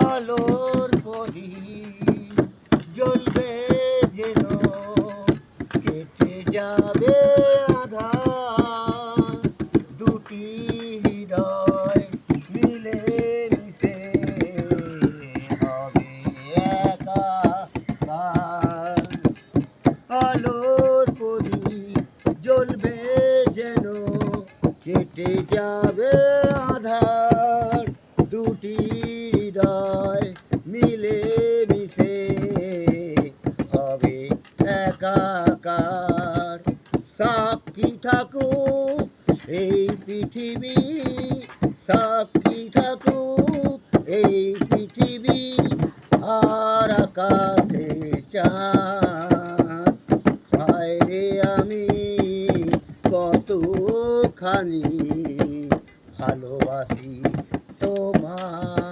আলোর প্রদীপ জ্বলবে যেন, কেটে যাবে আধার, দুটি হৃদয় মিলে মিশে হবে একাকার। আলোর প্রদীপ জ্বলবে যেন, কেটে যাবে আধার, দুটি হৃদয় মিলে মিশে হবে একাকার। সাক্ষী থাকুক এই পৃথিবী, সাক্ষী থাকুক এই পৃথিবী, আর আকাশে চাঁদ। হায় রে আমি কতখানি ভালোবাসি।